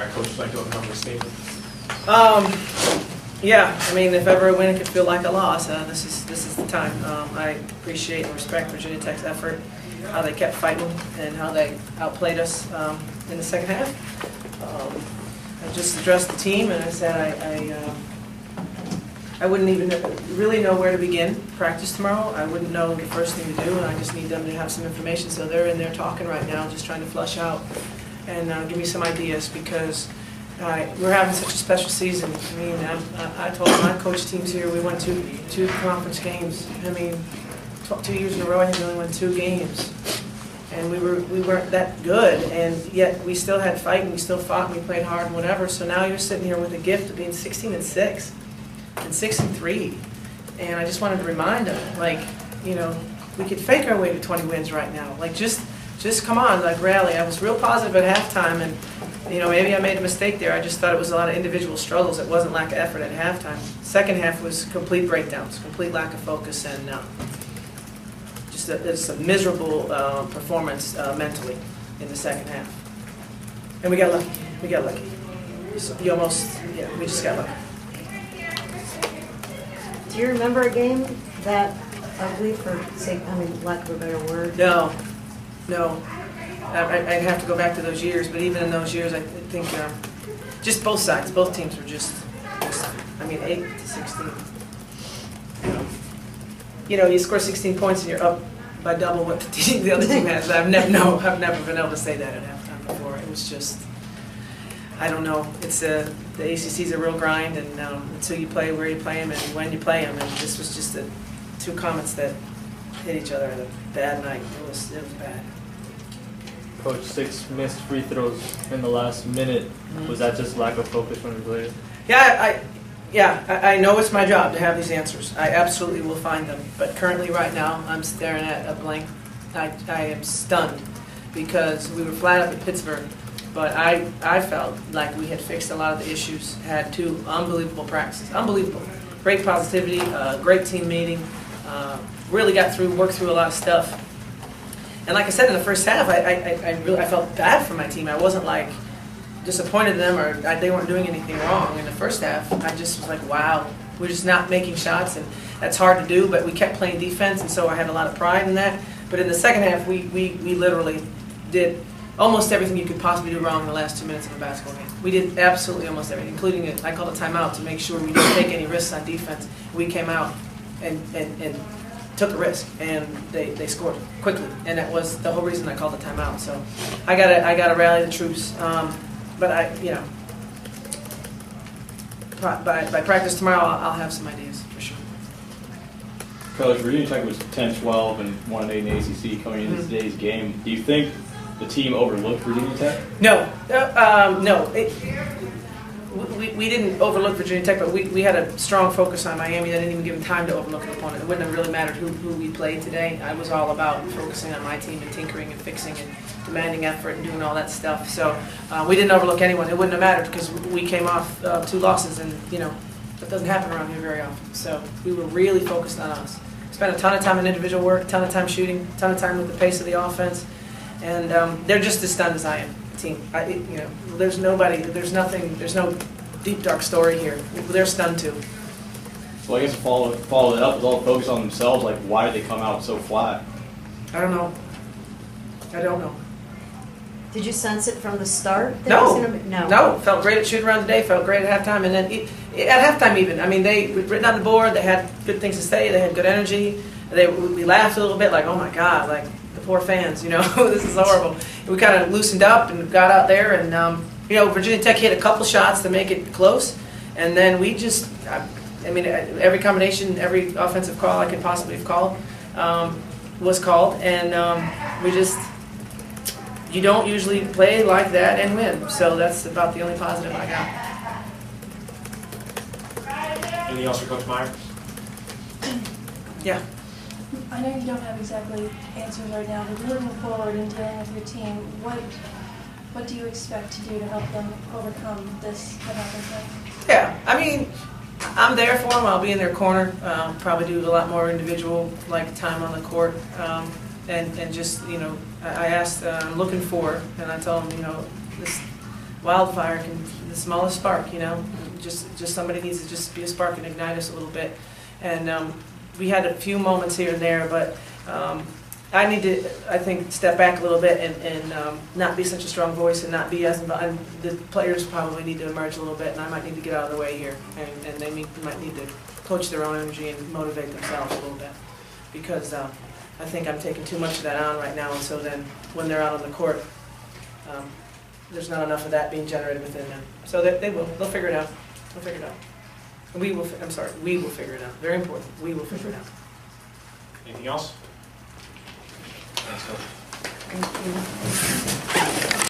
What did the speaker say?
All right, Coach, would you like to open up with a statement? Yeah, I mean, if ever a win could feel like a loss, this is the time. I appreciate and respect Virginia Tech's effort, how they kept fighting, and how they outplayed us in the second half. I just addressed the team, and I said I wouldn't even really know where to begin practice tomorrow. I wouldn't know the first thing to do, and I just need them to have some information. So they're in there talking right now, just trying to flush out and give me some ideas, because we're having such a special season. I mean, I told my coach teams here, we won two conference games. I mean, 2 years in a row, I think we only won 2 games. And we weren't that good, and yet we still had fight, and we still fought, and we played hard and whatever. So now you're sitting here with a gift of being 16-6 and 6-3. And I just wanted to remind them, like, you know, we could fake our way to 20 wins right now. Like, just come on, like, rally. I was real positive at halftime, and you know, maybe I made a mistake there. I just thought it was a lot of individual struggles. It wasn't lack of effort at halftime. Second half was complete breakdowns, complete lack of focus, and just a miserable performance mentally in the second half. And we got lucky. We got lucky. So we just got lucky. Do you remember a game that ugly, for sake, I mean, lack of a better word? No. I'd have to go back to those years, but even in those years, I think just both sides, both teams were just I mean, 8-16. You know, you score 16 points and you're up by double what the other team has. I've never been able to say that at halftime before. It was just, I don't know. It's the ACC's a real grind, and until you play where you play them and when you play them, and this was just the 2 Comets that hit each other at a bad night. It was bad. Coach, 6 missed free throws in the last minute. Was that just lack of focus when we played? Yeah, I know it's my job to have these answers. I absolutely will find them. But currently, right now, I'm staring at a blank. I am stunned, because we were flat up at Pittsburgh, but I felt like we had fixed a lot of the issues, had 2 unbelievable practices. Unbelievable. Great positivity, great team meeting, really got through, worked through a lot of stuff. And like I said, in the first half, I felt bad for my team. I wasn't like disappointed in them, or they weren't doing anything wrong. In the first half, I just was like, wow, we're just not making shots, and that's hard to do, but we kept playing defense, and so I had a lot of pride in that. But in the second half, we literally did almost everything you could possibly do wrong in the last 2 minutes of a basketball game. We did absolutely almost everything, including I called a timeout to make sure we didn't take any risks on defense. We came out and took a risk, and they scored quickly, and that was the whole reason I called the timeout. So I gotta rally the troops. But by practice tomorrow, I'll have some ideas for sure. Coach, Virginia Tech was 10-12 and 1-8 in the ACC coming into today's game. Do you think the team overlooked Virginia Tech? No. We didn't overlook Virginia Tech, but we had a strong focus on Miami. That didn't even give them time to overlook an opponent. It wouldn't have really mattered who we played today. I was all about focusing on my team and tinkering and fixing and demanding effort and doing all that stuff. So we didn't overlook anyone. It wouldn't have mattered, because we came off 2 losses, and you know that doesn't happen around here very often. So we were really focused on us. Spent a ton of time in individual work, a ton of time shooting, a ton of time with the pace of the offense, and they're just as stunned as I am. Team, there's no deep dark story here. They're stunned too. Well, I guess to follow it up with all the focus on themselves, like, why did they come out so flat? I don't know. Did you sense it from the start? No. Felt great at shoot around today. Felt great at halftime, and then at halftime even. I mean, they were written on the board. They had good things to say. They had good energy. We laughed a little bit, like, oh my God, like the poor fans. This is horrible. And we kind of loosened up and got out there, and Virginia Tech hit a couple shots to make it close, and then we just, every combination, every offensive call I could possibly have called was called, and you don't usually play like that and win, so that's about the only positive I got. Anything else for Coach Meier? Yeah. I know you don't have exactly answers right now, but moving forward and dealing with your team, what do you expect to do to help them overcome this what happened today? Yeah, I'm there for them. I'll be in their corner. Probably do a lot more individual time on the court, and just I asked, I'm looking for, and I told them wildfire can, the smallest spark, you know, just somebody needs to just be a spark and ignite us a little bit. And we had a few moments here and there, but I need to, I think, step back a little bit and not be such a strong voice and not be as involved. The players probably need to emerge a little bit, and I might need to get out of the way here, and they might need to coach their own energy and motivate themselves a little bit, because I think I'm taking too much of that on right now, and so then when they're out on the court, there's not enough of that being generated within them. So they will. They'll figure it out. They'll figure it out. We will. I'm sorry. We will figure it out. Very important. We will figure it out. Anything else? Thanks, Coach. Thank you.